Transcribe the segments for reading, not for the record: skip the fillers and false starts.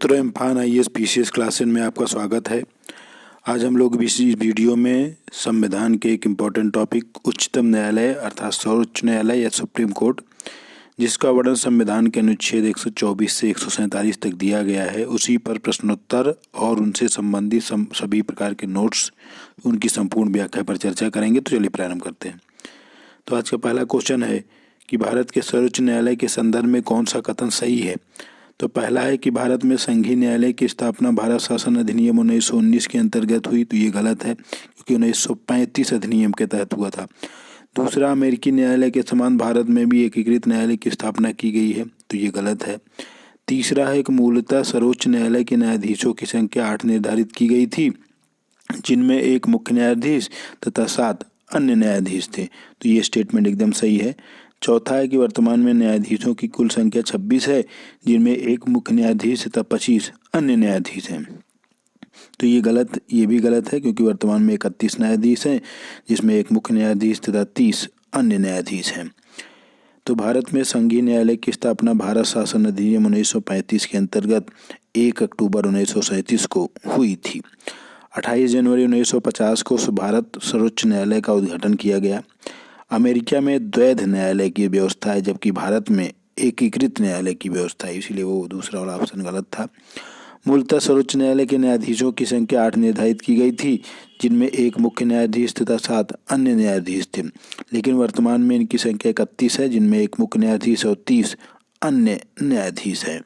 मित्रों, इम्फान IAS PCS classes में आपका स्वागत है। आज हम लोग इस वीडियो में संविधान के एक इम्पॉर्टेंट टॉपिक उच्चतम न्यायालय अर्थात सर्वोच्च न्यायालय या सुप्रीम कोर्ट, जिसका वर्णन संविधान के अनुच्छेद 124 से 147 तक दिया गया है, उसी पर प्रश्नोत्तर और उनसे संबंधित सभी प्रकार के नोट्स, उनकी संपूर्ण व्याख्या पर चर्चा करेंगे। तो चलिए प्रारंभ करते हैं। तो आज का पहला क्वेश्चन है कि भारत के सर्वोच्च न्यायालय के संदर्भ में कौन सा कथन सही है। तो पहला है कि भारत में संघीय न्यायालय की स्थापना भारत शासन अधिनियम 1919 के अंतर्गत हुई। तो ये गलत है, क्योंकि 1935 अधिनियम के तहत हुआ था। दूसरा, अमेरिकी न्यायालय के समान भारत में भी एकीकृत न्यायालय की स्थापना की गई है। तो ये गलत है। तीसरा है कि मूलतः सर्वोच्च न्यायालय के न्यायाधीशों की संख्या 8 निर्धारित की गई थी, जिनमें एक मुख्य न्यायाधीश तथा 7 अन्य न्यायाधीश थे। तो ये स्टेटमेंट एकदम सही है। चौथा है कि वर्तमान में न्यायाधीशों की कुल संख्या 26 है, जिनमें एक मुख्य न्यायाधीश तथा 25 अन्य न्यायाधीश हैं। तो ये भी गलत है, क्योंकि वर्तमान में 31 न्यायाधीश हैं, जिसमें एक मुख्य न्यायाधीश तथा 30 अन्य न्यायाधीश हैं। तो भारत में संघीय न्यायालय की स्थापना भारत शासन अधिनियम 1935 के अंतर्गत 1 अक्टूबर 1937 को हुई थी। 28 जनवरी 1950 को भारत सर्वोच्च न्यायालय का उद्घाटन किया गया। अमेरिका में द्वैध न्यायालय की व्यवस्था है, जबकि भारत में एकीकृत न्यायालय की व्यवस्था है, इसलिए वो दूसरा वाला ऑप्शन गलत था। मूलतः सर्वोच्च न्यायालय के न्यायाधीशों की संख्या 8 निर्धारित की गई थी, जिनमें एक मुख्य न्यायाधीश तथा 7 अन्य न्यायाधीश थे, लेकिन वर्तमान में इनकी संख्या 31 है, जिनमें एक मुख्य न्यायाधीश और 30 अन्य न्यायाधीश हैं।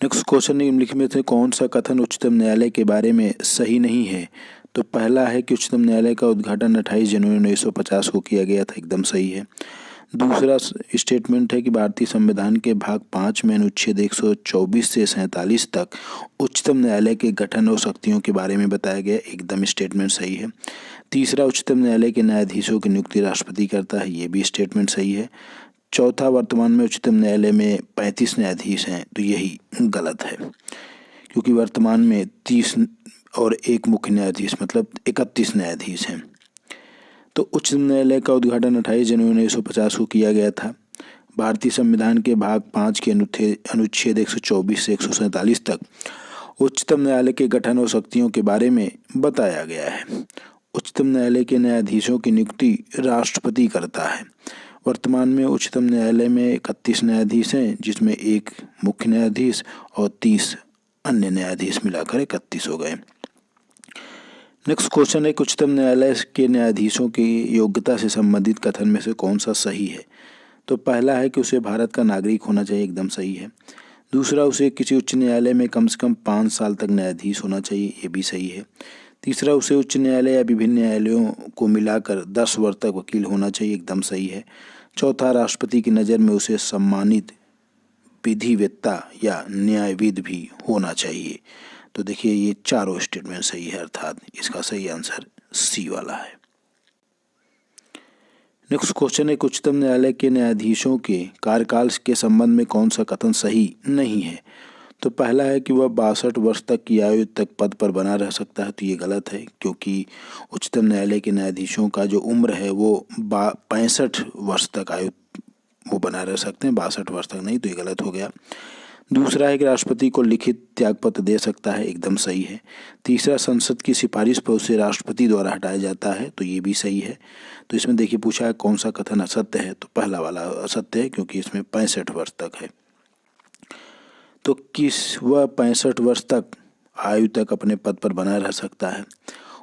नेक्स्ट क्वेश्चन, निम्नलिखित में से कौन सा कथन उच्चतम न्यायालय के बारे में सही नहीं है। तो पहला है कि उच्चतम न्यायालय का उद्घाटन 28 जनवरी 1950 को किया गया था, एकदम सही है। दूसरा स्टेटमेंट है कि भारतीय संविधान के भाग 5 में अनुच्छेद 124 से 47 तक उच्चतम न्यायालय के गठन और शक्तियों के बारे में बताया गया, एकदम स्टेटमेंट सही है। तीसरा, उच्चतम न्यायालय के न्यायाधीशों की नियुक्ति राष्ट्रपति करता है, ये भी स्टेटमेंट सही है। चौथा, वर्तमान में उच्चतम न्यायालय में 35 न्यायाधीश हैं, तो यही गलत है, क्योंकि वर्तमान में 30 और एक मुख्य न्यायाधीश मतलब 31 न्यायाधीश हैं। तो उच्चतम न्यायालय का उद्घाटन 28 जनवरी 1950 को किया गया था। भारतीय संविधान के भाग 5 के अनुच्छेद 124 से 147 तक उच्चतम न्यायालय के गठन और शक्तियों के बारे में बताया गया है। उच्चतम न्यायालय के न्यायाधीशों की नियुक्ति राष्ट्रपति करता है। वर्तमान में उच्चतम न्यायालय में 31 न्यायाधीश हैं, जिसमें एक मुख्य न्यायाधीश और 30 अन्य न्यायाधीश मिलाकर 31 हो गए। नेक्स्ट क्वेश्चन है, उच्चतम न्यायालय के न्यायाधीशों की योग्यता से संबंधित कथन में से कौन सा सही है। तो पहला है कि उसे भारत का नागरिक होना चाहिए, एकदम सही है। दूसरा, उसे किसी उच्च न्यायालय में कम से कम 5 साल तक न्यायाधीश होना चाहिए, ये भी सही है। तीसरा, उसे उच्च न्यायालय या विभिन्न न्यायालयों को मिलाकर 10 वर्ष तक वकील होना चाहिए, एकदम सही है। चौथा, राष्ट्रपति की नज़र में उसे सम्मानित विधिवेत्ता या न्यायविद भी होना चाहिए। तो देखिए, ये चारों स्टेटमेंट सही है, अर्थात इसका सही आंसर सी वाला है। नेक्स्ट क्वेश्चन है, उच्चतम न्यायालय के न्यायाधीशों के कार्यकाल के संबंध में कौन सा कथन सही नहीं है। तो पहला है कि वह 62 वर्ष तक की आयु तक पद पर बना रह सकता है। तो ये गलत है, क्योंकि उच्चतम न्यायालय के न्यायाधीशों का जो उम्र है वो 65 वर्ष तक आयु वो बना रह सकते हैं, 62 वर्ष तक नहीं। तो ये गलत हो गया। दूसरा है कि राष्ट्रपति को लिखित त्यागपत्र दे सकता है, एकदम सही है। तीसरा, संसद की सिफारिश पर उसे राष्ट्रपति द्वारा हटाया जाता है, तो ये भी सही है। तो इसमें देखिए पूछा है कौन सा कथन असत्य है। तो पहला वाला असत्य है, क्योंकि इसमें 65 वर्ष तक है। तो वह 65 वर्ष तक आयु तक अपने पद पर बना रह सकता है।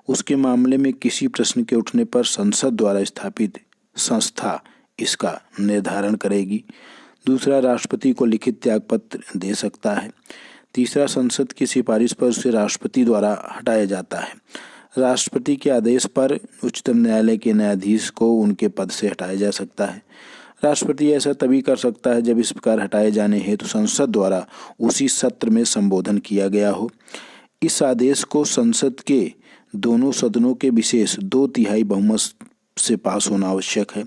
उसके मामले में किसी प्रश्न के उठने पर संसद द्वारा स्थापित संस्था इसका निर्धारण करेगी। दूसरा, राष्ट्रपति को लिखित त्यागपत्र दे सकता है। तीसरा, संसद की सिफारिश पर उसे राष्ट्रपति द्वारा हटाया जाता है। राष्ट्रपति के आदेश पर उच्चतम न्यायालय के न्यायाधीश को उनके पद से हटाया जा सकता है। राष्ट्रपति ऐसा तभी कर सकता है जब इस प्रकार हटाए जाने हेतु संसद द्वारा उसी सत्र में संबोधन किया गया हो। इस आदेश को संसद के दोनों सदनों के विशेष 2/3 बहुमत से पास होना आवश्यक है।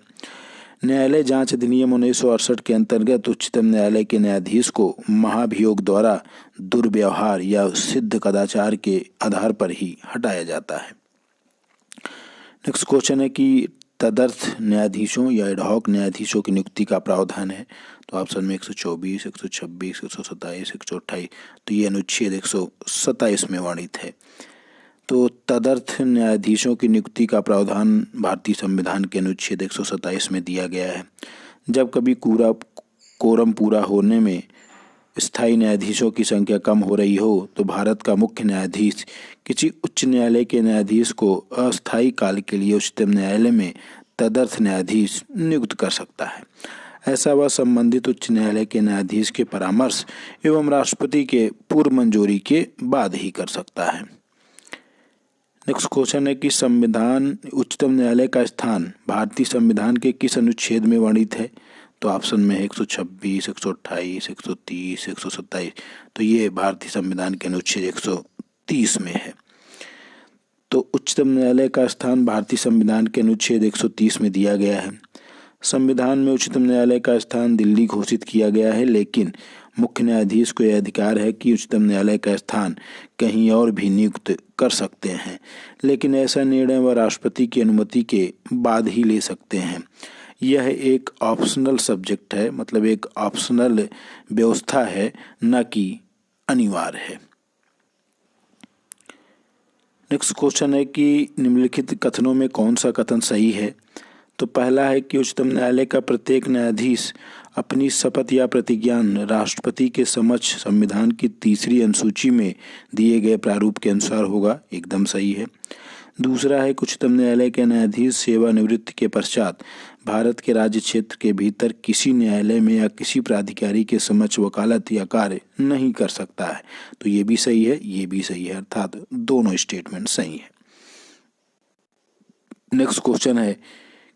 न्यायालय जांच अधिनियम 1968 के अंतर्गत उच्चतम न्यायालय के न्यायाधीश को महाभियोग द्वारा दुर्व्यवहार या सिद्ध कदाचार के आधार पर ही हटाया जाता है। नेक्स्ट क्वेश्चन है कि तदर्थ न्यायाधीशों या एडहॉक न्यायाधीशों की नियुक्ति का प्रावधान है? तो ऑप्शन में 124, 126, 127, 128, तो ये अनुच्छेद 127 में वर्णित है। तो तदर्थ न्यायाधीशों की नियुक्ति का प्रावधान भारतीय संविधान के अनुच्छेद 127 में दिया गया है। जब कभी कोरम पूरा होने में स्थायी न्यायाधीशों की संख्या कम हो रही हो तो भारत का मुख्य न्यायाधीश किसी उच्च न्यायालय के न्यायाधीश को अस्थायी काल के लिए उच्चतम न्यायालय में तदर्थ न्यायाधीश नियुक्त कर सकता है। ऐसा वह संबंधित उच्च न्यायालय के न्यायाधीश के परामर्श एवं राष्ट्रपति के पूर्व मंजूरी के बाद ही कर सकता है। नेक्स्ट क्वेश्चन है कि संविधान उच्चतम न्यायालय का स्थान भारतीय संविधान के किस अनुच्छेद में वर्णित है? तो ऑप्शन में है 126, 128, 130, 127, तो ये भारतीय संविधान के अनुच्छेद 130 में है। तो उच्चतम न्यायालय का स्थान भारतीय संविधान के अनुच्छेद 130 में दिया गया है। संविधान में उच्चतम न्यायालय का स्थान दिल्ली घोषित किया गया है, लेकिन मुख्य न्यायाधीश को यह अधिकार है कि उच्चतम न्यायालय का स्थान कहीं और भी नियुक्त कर सकते हैं, लेकिन ऐसा निर्णय वह राष्ट्रपति की अनुमति के बाद ही ले सकते हैं। यह एक ऑप्शनल सब्जेक्ट है, मतलब एक ऑप्शनल व्यवस्था है, न कि अनिवार्य है। नेक्स्ट क्वेश्चन है कि निम्नलिखित कथनों में कौन सा कथन सही है? तो पहला है कि उच्चतम न्यायालय का प्रत्येक न्यायाधीश अपनी शपथ या प्रतिज्ञान राष्ट्रपति के समक्ष संविधान की तीसरी अनुसूची में दिए गए प्रारूप के अनुसार होगा, एकदम सही है। दूसरा है कि उच्चतम न्यायालय के न्यायाधीश सेवानिवृत्ति के पश्चात भारत के राज्य क्षेत्र के भीतर किसी न्यायालय में या किसी प्राधिकारी के समक्ष वकालत या कार्य नहीं कर सकता है, तो ये भी सही है, ये भी सही है, अर्थात दोनों स्टेटमेंट सही है। नेक्स्ट क्वेश्चन है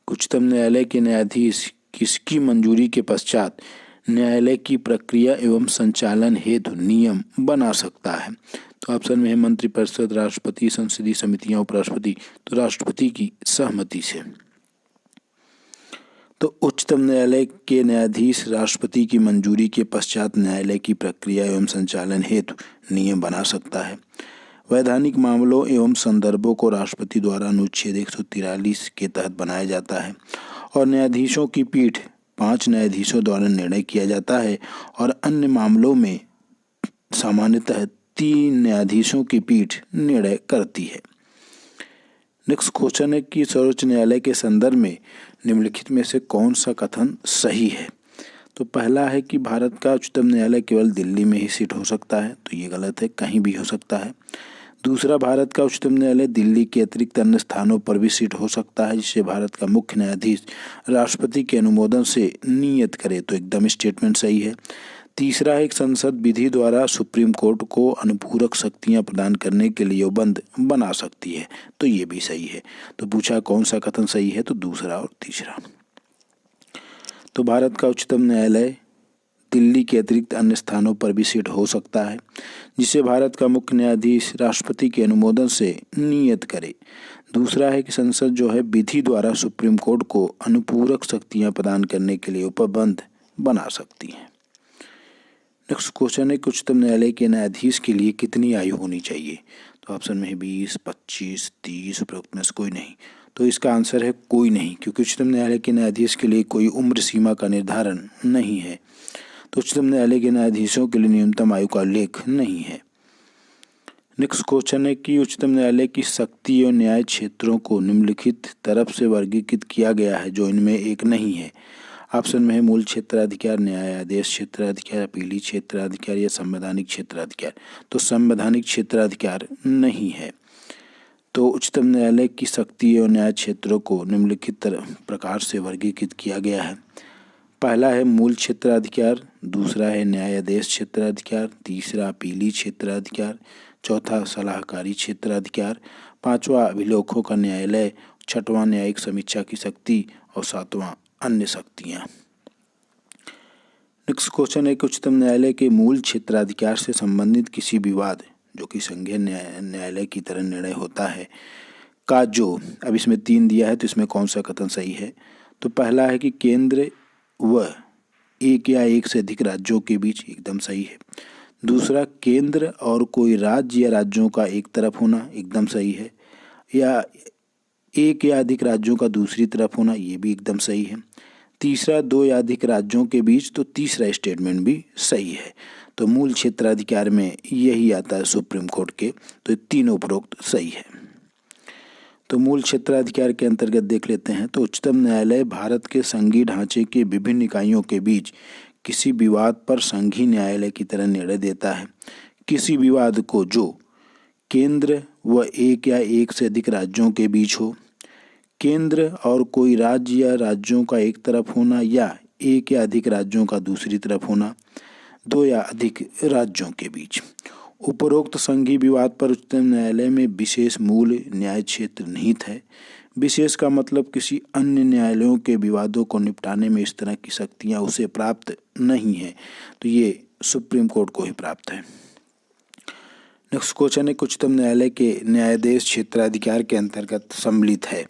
उच्चतम न्यायालय के न्यायाधीश किसकी मंजूरी के पश्चात न्यायालय की प्रक्रिया एवं संचालन हेतु नियम बना सकता है? तो ऑप्शन में है मंत्रिपरिषद, राष्ट्रपति, संसदीय समितियां, उपराष्ट्रपति, तो राष्ट्रपति की सहमति से। तो उच्चतम न्यायालय के न्यायाधीश राष्ट्रपति की मंजूरी के पश्चात न्यायालय की प्रक्रिया एवं संचालन हेतु नियम बना सकता है। वैधानिक मामलों एवं संदर्भों को राष्ट्रपति द्वारा अनुच्छेद 143 के तहत बनाया जाता है और न्यायाधीशों की पीठ 5 न्यायाधीशों द्वारा निर्णय किया जाता है और अन्य मामलों में सामान्यतः 3 न्यायाधीशों की पीठ निर्णय करती है। नेक्स्ट क्वेश्चन है कि सर्वोच्च न्यायालय के संदर्भ में निम्नलिखित में से कौन सा कथन सही है? तो पहला है कि भारत का उच्चतम न्यायालय केवल दिल्ली में ही सीट हो सकता है, तो ये गलत है, कहीं भी हो सकता है। दूसरा, भारत का उच्चतम न्यायालय दिल्ली के अतिरिक्त अन्य स्थानों पर भी सीट हो सकता है, जिसे भारत का मुख्य न्यायाधीश राष्ट्रपति के अनुमोदन से नियत करे, तो एकदम स्टेटमेंट सही है। तीसरा है, संसद विधि द्वारा सुप्रीम कोर्ट को अनुपूरक शक्तियां प्रदान करने के लिए बंद बना सकती है, तो ये भी सही है। तो पूछा कौन सा कथन सही है, तो दूसरा और तीसरा। तो भारत का उच्चतम न्यायालय दिल्ली के अतिरिक्त अन्य स्थानों पर भी सीट हो सकता है, जिसे भारत का मुख्य न्यायाधीश राष्ट्रपति के अनुमोदन से नियत करे। दूसरा है कि संसद जो है विधि द्वारा सुप्रीम कोर्ट को अनुपूरक शक्तियां प्रदान करने के लिए उपबंध बना सकती है। नेक्स्ट क्वेश्चन है कि उच्चतम न्यायालय के न्यायाधीश के लिए कितनी आयु होनी चाहिए? तो ऑप्शन में है 20, 25, 30, उपरोक्त में से कोई नहीं। तो इसका आंसर है कोई नहीं, क्योंकि उच्चतम न्यायालय के न्यायाधीश के लिए कोई उम्र सीमा का निर्धारण नहीं है। तो उच्चतम न्यायालय के न्यायाधीशों के लिए न्यूनतम आयु का उल्लेख नहीं है। नेक्स्ट क्वेश्चन है कि उच्चतम न्यायालय की शक्ति और न्याय क्षेत्रों को निम्नलिखित तरफ से वर्गीकृत किया गया है जो इनमें एक नहीं है। ऑप्शन में है मूल क्षेत्राधिकार, न्यायाधीश क्षेत्राधिकार, अपीली क्षेत्राधिकार या संवैधानिक क्षेत्राधिकार। तो संवैधानिक क्षेत्राधिकार नहीं है। तो उच्चतम न्यायालय की शक्ति और न्याय क्षेत्रों को निम्नलिखित प्रकार से वर्गीकृत किया गया है। पहला है मूल क्षेत्राधिकार, दूसरा है न्यायाधीश क्षेत्राधिकार, तीसरा अपीली क्षेत्राधिकार, चौथा सलाहकारी क्षेत्राधिकार, पांचवा अभिलेखों का न्यायालय, छठवां न्यायिक समीक्षा की शक्ति और सातवां अन्य शक्तियां। नेक्स्ट क्वेश्चन है कि उच्चतम न्यायालय के मूल क्षेत्राधिकार से संबंधित किसी विवाद जो कि संघीय न्यायालय की तरह निर्णय होता है का जो अब इसमें 3 दिया है, तो इसमें कौन सा कथन सही है? तो पहला है कि केंद्र व एक या एक से अधिक राज्यों के बीच, एकदम सही है। दूसरा, केंद्र और कोई राज्य या राज्यों का एक तरफ होना, एकदम सही है। या एक या अधिक राज्यों का दूसरी तरफ होना, ये भी एकदम सही है। तीसरा, दो या अधिक राज्यों के बीच, तो तीसरा स्टेटमेंट भी सही है। तो मूल क्षेत्राधिकार में यही आता है सुप्रीम कोर्ट के, तो तीनों उपरोक्त सही है। तो मूल क्षेत्राधिकार के अंतर्गत देख लेते हैं। तो उच्चतम न्यायालय भारत के संघीय ढांचे के विभिन्न इकाइयों के बीच किसी विवाद पर संघीय न्यायालय की तरह निर्णय देता है। किसी विवाद को जो केंद्र व एक या एक से अधिक राज्यों के बीच हो, केंद्र और कोई राज्य या राज्यों का एक तरफ होना, या एक या अधिक राज्यों का दूसरी तरफ होना, दो या अधिक राज्यों के बीच। उपरोक्त संघीय विवाद पर उच्चतम न्यायालय में विशेष मूल न्याय क्षेत्र निहित है। विशेष का मतलब किसी अन्य न्यायालयों के विवादों को निपटाने में इस तरह की शक्तियां उसे प्राप्त नहीं है, तो ये सुप्रीम कोर्ट को ही प्राप्त है। नेक्स्ट क्वेश्चन है, उच्चतम न्यायालय के न्यायाधीश क्षेत्राधिकार के अंतर्गत सम्मिलित है।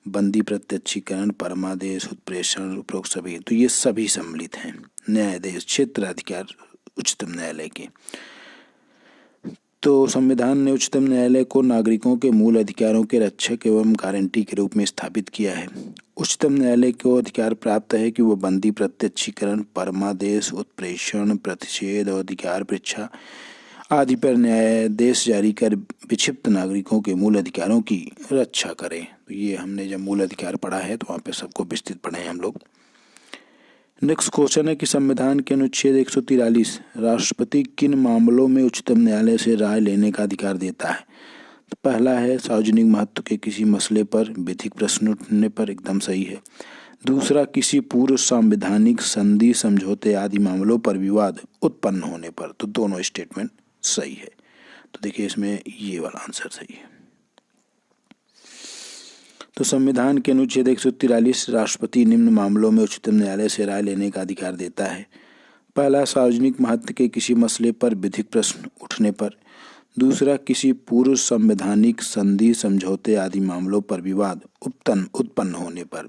बंदी, प्रत्यक्षीकरण, परमादेश, उत्प्रेषण, उपरोक्त सभी, तो ये सभी सम्मिलित हैं न्यायाधीश क्षेत्राधिकार उच्चतम न्यायालय के। तो संविधान ने उच्चतम न्यायालय को नागरिकों के मूल अधिकारों के रक्षक एवं गारंटी के रूप में स्थापित किया है। उच्चतम न्यायालय को अधिकार प्राप्त है कि वह बंदी, प्रत्यक्षीकरण, परमादेश, उत्प्रेषण, प्रतिषेध और अधिकार परीक्षा आदि पर न्यायादेश जारी कर विक्षिप्त नागरिकों के मूल अधिकारों की रक्षा करें। तो ये हमने जब मूल अधिकार पढ़ा है तो वहाँ पे सबको विस्तृत पढ़े हैं हम लोग। नेक्स्ट क्वेश्चन है कि संविधान के अनुच्छेद 143 राष्ट्रपति किन मामलों में उच्चतम न्यायालय से राय लेने का अधिकार देता है। तो पहला है सार्वजनिक महत्व के किसी मसले पर विधिक प्रश्न उठने पर, एकदम सही है। दूसरा, किसी पूर्व संवैधानिक संधि, समझौते आदि मामलों पर विवाद उत्पन्न होने पर, तो दोनों स्टेटमेंट सही है। तो देखिए इसमें ये वाला आंसर सही है। तो संविधान के अनुच्छेद 143 राष्ट्रपति निम्न मामलों में उच्चतम न्यायालय से राय लेने का अधिकार देता है। पहला, सार्वजनिक महत्व के किसी मसले पर विधिक प्रश्न उठने पर। दूसरा, किसी पूर्व संवैधानिक संधि, समझौते आदि मामलों पर विवाद उत्पन्न होने पर।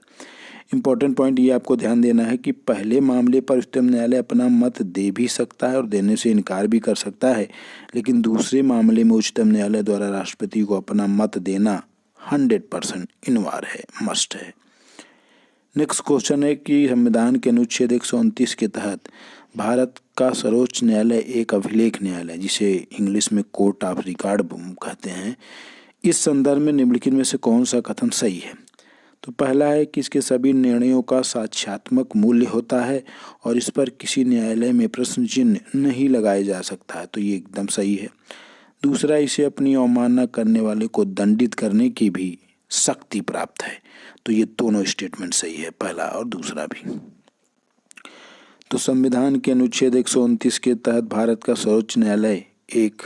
इम्पोर्टेंट पॉइंट ये आपको ध्यान देना है कि पहले मामले पर उच्चतम न्यायालय अपना मत दे भी सकता है और देने से इनकार भी कर सकता है, लेकिन दूसरे मामले में उच्चतम न्यायालय द्वारा राष्ट्रपति को अपना मत देना 100% इनवार है, मस्ट है। नेक्स्ट क्वेश्चन है कि संविधान के अनुच्छेद 129 के तहत भारत का सर्वोच्च न्यायालय एक अभिलेख न्यायालय, जिसे इंग्लिश में कोर्ट ऑफ रिकॉर्ड कहते हैं। इस संदर्भ में निम्नलिखित में से कौन सा कथन सही है। तो पहला है कि इसके सभी निर्णयों का साक्ष्यात्मक मूल्य होता है और इस पर किसी न्यायालय में प्रश्न चिन्ह नहीं लगाया जा सकता है, तो ये एकदम सही है। दूसरा, इसे अपनी अवमानना करने वाले को दंडित करने की भी शक्ति प्राप्त है, तो ये दोनों स्टेटमेंट सही है, पहला और दूसरा भी। तो संविधान के अनुच्छेद 129 के तहत भारत का सर्वोच्च न्यायालय एक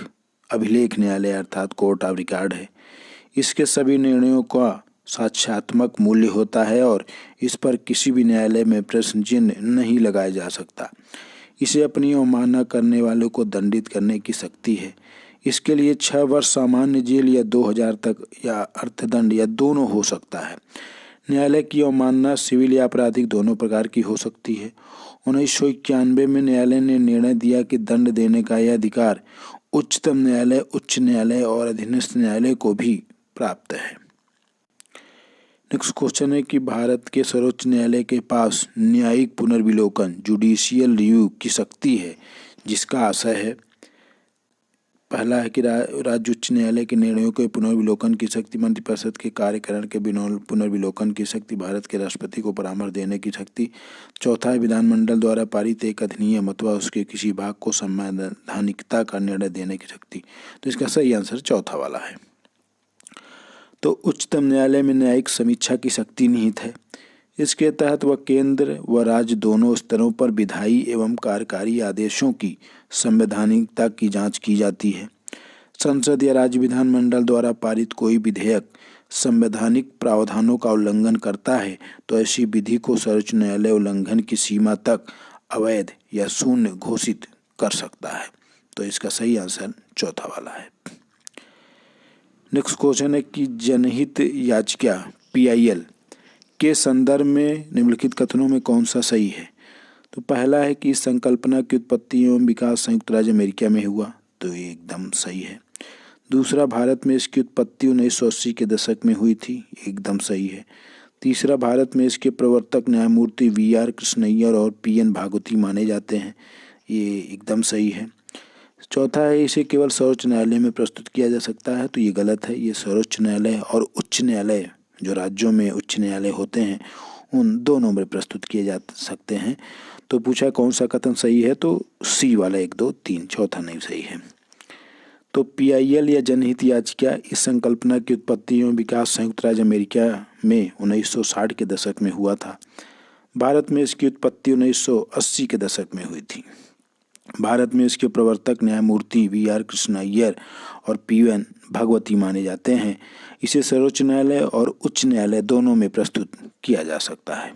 अभिलेख न्यायालय अर्थात कोर्ट ऑफ रिकॉर्ड है। इसके सभी निर्णयों का साक्ष्यात्मक मूल्य होता है और इस पर किसी भी न्यायालय में प्रश्न चिन्ह नहीं लगाया जा सकता। इसे अपनी अवमानना करने वालों को दंडित करने की शक्ति है। इसके लिए 6 वर्ष सामान्य जेल या 2000 तक या अर्थदंड या दोनों हो सकता है। न्यायालय की अवमानना सिविल या आपराधिक दोनों प्रकार की हो सकती है। 1991 में न्यायालय ने निर्णय दिया कि दंड देने का यह अधिकार उच्चतम न्यायालय, उच्च न्यायालय और अधीनस्थ न्यायालय को भी प्राप्त है। नेक्स्ट क्वेश्चन है कि भारत के सर्वोच्च न्यायालय के पास न्यायिक पुनर्विलोकन, जुडिशियल रिव्यू की शक्ति है, जिसका आशय है। पहला है कि राज्य उच्च न्यायालय के निर्णयों के पुनर्विलोकन की शक्ति, मंत्रिपरिषद के कार्यकारण के पुनर्विलोकन की शक्ति, भारत के राष्ट्रपति को परामर्श देने की शक्ति। चौथा है विधानमंडल द्वारा पारित एक अधिनियम अथवा उसके किसी भाग को संवैधानिकता का निर्णय देने की शक्ति। तो इसका सही आंसर चौथा वाला है। तो उच्चतम न्यायालय में न्यायिक समीक्षा की शक्ति निहित है। इसके तहत वह केंद्र व राज्य दोनों स्तरों पर विधायी एवं कार्यकारी आदेशों की संवैधानिकता की जांच की जाती है। संसद या राज्य विधानमंडल द्वारा पारित कोई विधेयक संवैधानिक प्रावधानों का उल्लंघन करता है तो ऐसी विधि को सर्वोच्च न्यायालय उल्लंघन की सीमा तक अवैध या शून्य घोषित कर सकता है। तो इसका सही आंसर चौथा वाला है। नेक्स्ट क्वेश्चन है कि जनहित याचिका PIL के संदर्भ में निम्नलिखित कथनों में कौन सा सही है। तो पहला है कि इस संकल्पना की उत्पत्ति एवं विकास संयुक्त राज्य अमेरिका में हुआ, तो ये एकदम सही है। दूसरा, भारत में इसकी उत्पत्ति 1980 के दशक में हुई थी, एकदम सही है। तीसरा, भारत में इसके प्रवर्तक न्यायमूर्ति VR कृष्णैयर और PN भागवती माने जाते हैं, ये एकदम सही है। चौथा है, इसे केवल सर्वोच्च न्यायालय में प्रस्तुत किया जा सकता है, तो ये गलत है। ये सर्वोच्च न्यायालय और उच्च न्यायालय, जो राज्यों में उच्च न्यायालय होते हैं, उन दोनों में प्रस्तुत किए जा सकते हैं। तो पूछा कौन सा कथन सही है, तो C वाला 1, 2, 3, चौथा नहीं सही है। तो PIL या जनहित याचिका, इस संकल्पना की उत्पत्ति एवं विकास संयुक्त राज्य अमेरिका में 1960 के दशक में हुआ था। भारत में इसकी उत्पत्ति 1980 के दशक में हुई थी। भारत में इसके प्रवर्तक न्यायमूर्ति VR कृष्णैयर और PN भागवती माने जाते हैं। इसे सर्वोच्च न्यायालय और उच्च न्यायालय दोनों में प्रस्तुत किया जा सकता है।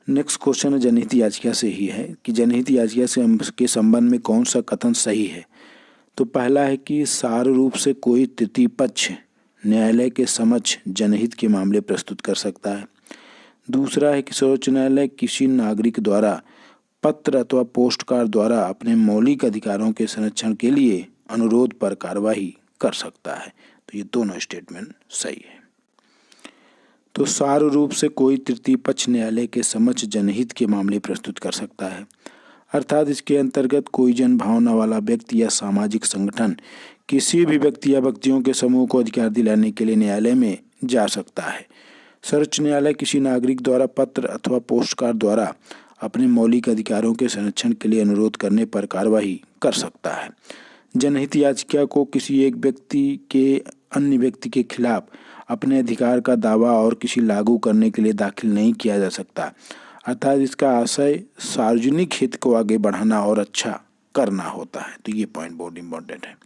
नेक्स्ट क्वेश्चन जनहित याचिका से ही है कि जनहित याचिका से के संबंध में कौन सा कथन सही है। तो पहला है कि सार रूप से कोई तृतीय पक्ष न्यायालय के समक्ष जनहित के मामले प्रस्तुत कर सकता है। दूसरा है कि सर्वोच्च न्यायालय किसी नागरिक द्वारा पत्र अथवा पोस्टकार्ड द्वारा अपने मौलिक अधिकारों के संरक्षण के लिए अनुरोध पर कार्रवाई कर सकता है। तो ये दोनों स्टेटमेंट सही है। तो सार रूप से कोई तृतीय पक्ष न्यायालय के समक्ष जनहित के मामले प्रस्तुत कर सकता है, अर्थात इसके अंतर्गत कोई जन भावना वाला व्यक्ति या सामाजिक संगठन किसी भी व्यक्ति या व्यक्तियों के समूह को अधिकार दिलाने के लिए न्यायालय में जा सकता है। सर्वोच्च न्यायालय किसी नागरिक द्वारा पत्र अथवा पोस्टकार्ड द्वारा अपने मौलिक अधिकारों के संरक्षण के लिए अनुरोध करने पर कार्रवाई कर सकता है। जनहित याचिका को किसी एक व्यक्ति के अन्य व्यक्ति के खिलाफ अपने अधिकार का दावा और किसी लागू करने के लिए दाखिल नहीं किया जा सकता, अर्थात इसका आशय सार्वजनिक हित को आगे बढ़ाना और अच्छा करना होता है। तो ये पॉइंट बहुत इंपॉर्टेंट है।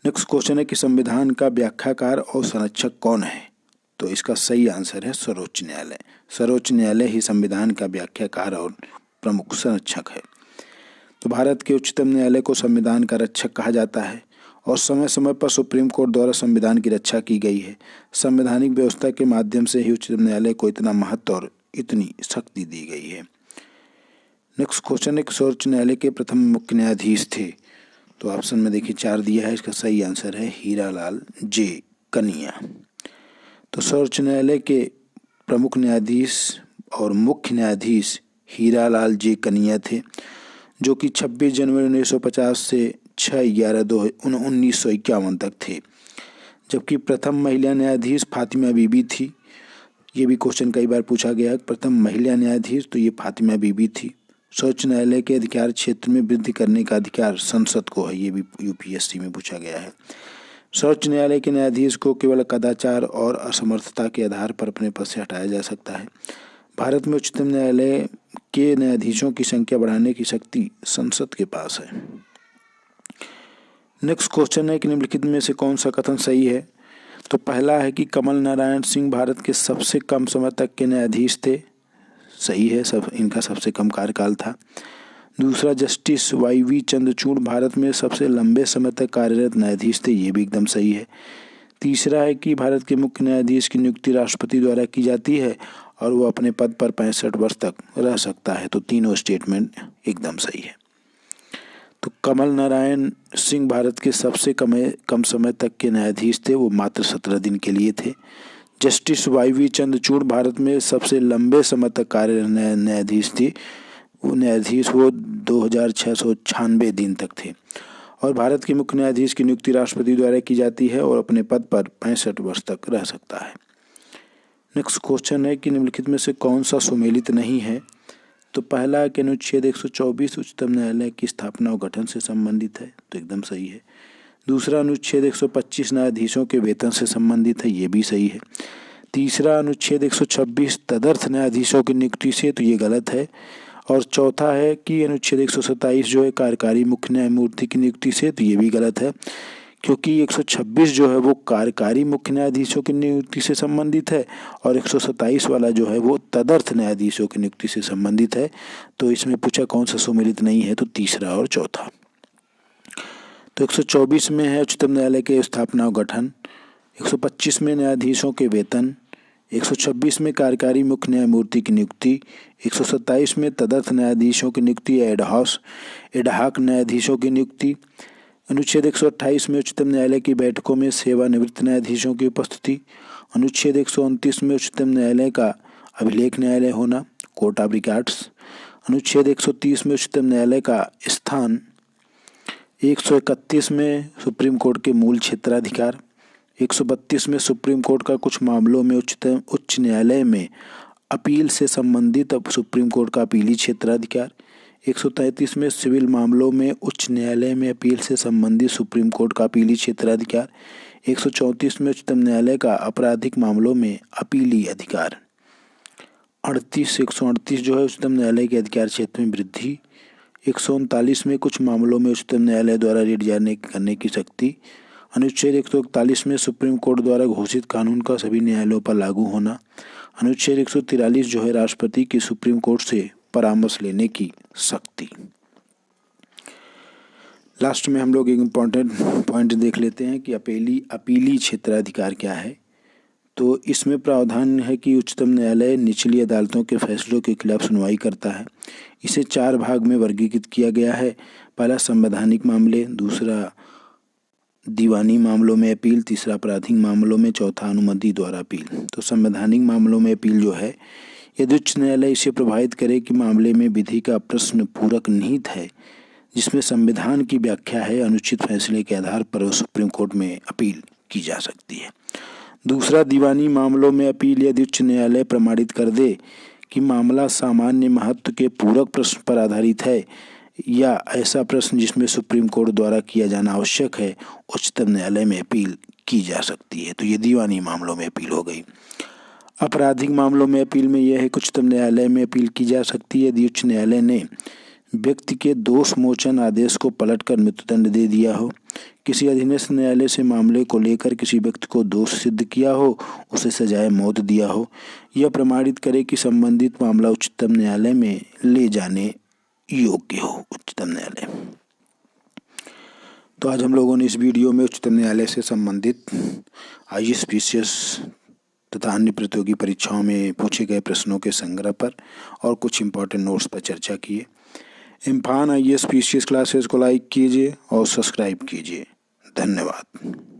नेक्स्ट क्वेश्चन है कि संविधान का व्याख्याकार और संरक्षक कौन है। तो इसका सही आंसर है सर्वोच्च न्यायालय। सर्वोच्च न्यायालय ही संविधान का व्याख्याकार और प्रमुख संरक्षक है। तो भारत के उच्चतम न्यायालय को संविधान का रक्षक कहा जाता है और समय समय पर सुप्रीम कोर्ट द्वारा संविधान की रक्षा की गई है। संवैधानिक व्यवस्था के माध्यम से ही उच्चतम न्यायालय को इतना महत्व और इतनी शक्ति दी गई है। नेक्स्ट क्वेश्चन है कि सर्वोच्च न्यायालय के प्रथम मुख्य न्यायाधीश थे। तो ऑप्शन में देखिए 4 दिया है, इसका सही आंसर है हीरालाल J कनिया। तो सर्वोच्च न्यायालय के प्रमुख न्यायाधीश और मुख्य न्यायाधीश हीरालाल J कनिया थे, जो कि 26 जनवरी 1950 से 6/11/1951 तक थे। जबकि प्रथम महिला न्यायाधीश फातिमा बीबी थी। ये भी क्वेश्चन कई बार पूछा गया है, प्रथम महिला न्यायाधीश, तो ये फातिमा बीबी थी। सर्वोच्च न्यायालय के अधिकार क्षेत्र में वृद्धि करने का अधिकार संसद को है, ये भी UPSC में पूछा गया है। सर्वोच्च न्यायालय के न्यायाधीश को केवल कदाचार और असमर्थता के आधार पर अपने पद से हटाया जा सकता है। भारत में उच्चतम न्यायालय के न्यायाधीशों की संख्या बढ़ाने की शक्ति संसद के पास है। नेक्स्ट क्वेश्चन है कि निम्नलिखित में से कौन सा कथन सही है। तो पहला है कि कमल नारायण सिंह भारत के सबसे कम समय तक के न्यायाधीश थे। सही है, इनका सबसे कम कार्यकाल था। दूसरा, जस्टिस YV चंद्रचूड़ भारत में सबसे लंबे समय तक कार्यरत न्यायाधीश थे। ये भी एकदम सही है। तीसरा है कि भारत के मुख्य न्यायाधीश की नियुक्ति राष्ट्रपति द्वारा की जाती है और वो अपने पद पर 65 वर्ष तक रह सकता है। तो तीनों स्टेटमेंट एकदम सही है। तो कमल नारायण सिंह भारत के सबसे कम समय तक के न्यायाधीश थे, वो मात्र 17 दिन के लिए थे। जस्टिस YV चंद्रचूड़ भारत में सबसे लंबे समय तक कार्यरत न्यायाधीश थे। वो 2696 दिन तक थे। और भारत के मुख्य न्यायाधीश की नियुक्ति राष्ट्रपति द्वारा की जाती है और अपने पद पर 65 वर्ष तक रह सकता है। नेक्स्ट क्वेश्चन है कि निम्नलिखित में से कौन सा सुमेलित नहीं है। तो पहला है कि अनुच्छेद 124 उच्चतम न्यायालय की स्थापना और गठन से संबंधित है। तो एकदम सही है। दूसरा, अनुच्छेद 125 न्यायाधीशों के वेतन से संबंधित है। ये भी सही है। तीसरा, अनुच्छेद 126 तदर्थ न्यायाधीशों की नियुक्ति से, तो ये गलत है। और चौथा है कि अनुच्छेद 127 जो है कार्यकारी मुख्य न्यायमूर्ति की नियुक्ति से, तो ये भी गलत है, क्योंकि 126 जो है वो कार्यकारी मुख्य न्यायाधीशों की नियुक्ति से संबंधित है और 127 वाला जो है वो तदर्थ न्यायाधीशों की नियुक्ति से संबंधित है। तो इसमें पूछा कौन सा सुमेलित नहीं है, तो तीसरा और चौथा। तो 124 में है उच्चतम न्यायालय के स्थापना और गठन, 125 में न्यायाधीशों के वेतन, 126 में कार्यकारी मुख्य न्यायमूर्ति की नियुक्ति, 127 में तदर्थ न्यायाधीशों की नियुक्ति या एडहॉक न्यायाधीशों की नियुक्ति, अनुच्छेद 128 में उच्चतम न्यायालय की बैठकों में सेवानिवृत्त न्यायाधीशों की उपस्थिति। अनुच्छेद 129 में उच्चतम न्यायालय का अभिलेख न्यायालय होना, कोर्ट ऑफ रिकॉर्ड्स। अनुच्छेद 130 में उच्चतम न्यायालय का स्थान। 131 में सुप्रीम कोर्ट के मूल क्षेत्राधिकार। 132 में सुप्रीम कोर्ट का कुछ मामलों में उच्च न्यायालय में अपील से संबंधित सुप्रीम कोर्ट का अपीली क्षेत्राधिकार। 133 में सिविल मामलों में उच्च न्यायालय में अपील से संबंधित सुप्रीम कोर्ट का अपीली क्षेत्राधिकार। 134 में उच्चतम न्यायालय का आपराधिक मामलों में अपीली अधिकार। 138 जो है उच्चतम न्यायालय के अधिकार क्षेत्र में वृद्धि। 139 में कुछ मामलों में उच्चतम न्यायालय द्वारा रिट जारी करने की शक्ति। अनुच्छेद 141 में सुप्रीम कोर्ट द्वारा घोषित कानून का सभी न्यायालयों पर लागू होना। अनुच्छेद 143 जो है राष्ट्रपति की सुप्रीम कोर्ट से परामर्श लेने की शक्ति। लास्ट में हम लोग एक इम्पॉर्टेंट पॉइंट देख लेते हैं कि अपीली क्षेत्राधिकार क्या है। तो इसमें प्रावधान है कि उच्चतम न्यायालय निचली अदालतों के फैसलों के खिलाफ सुनवाई करता है। इसे 4 भाग में वर्गीकृत किया गया है। पहला संवैधानिक मामले, दूसरा दीवानी मामलों में अपील, तीसरा आपराधिक मामलों में, चौथा अनुमति द्वारा अपील। तो संवैधानिक मामलों में अपील जो है, यदि उच्च न्यायालय इसे प्रभावित करे कि मामले में विधि का प्रश्न पूरक निहित है जिसमें संविधान की व्याख्या है, अनुचित फैसले के आधार पर सुप्रीम कोर्ट में अपील की जा सकती है। दूसरा दीवानी मामलों में अपील, यदि उच्च न्यायालय प्रमाणित कर दे कि मामला सामान्य महत्व के पूरक प्रश्न पर आधारित है या ऐसा प्रश्न जिसमें सुप्रीम कोर्ट द्वारा किया जाना आवश्यक है, उच्चतम न्यायालय में अपील की जा सकती है। तो ये दीवानी मामलों में अपील हो गई। आपराधिक मामलों में अपील में यह है कि उच्चतम न्यायालय में अपील की जा सकती है यदि उच्च न्यायालय ने व्यक्ति के दोष मोचन आदेश को पलटकर मृत्युदंड दे दिया हो, किसी अधीनस्थ न्यायालय से मामले को लेकर किसी व्यक्ति को दोष सिद्ध किया हो, उसे सजाए मौत दिया हो, यह प्रमाणित करे कि संबंधित मामला उच्चतम न्यायालय में ले जाने योग्य हो। उच्चतम न्यायालय। तो आज हम लोगों ने इस वीडियो में उच्चतम न्यायालय से संबंधित IAS, PCS तथा अन्य प्रतियोगी परीक्षाओं में पूछे गए प्रश्नों के संग्रह पर और कुछ इम्पोर्टेंट नोट्स पर चर्चा की। इम्फान IAS, PCS क्लासेस को लाइक कीजिए और सब्सक्राइब कीजिए। धन्यवाद।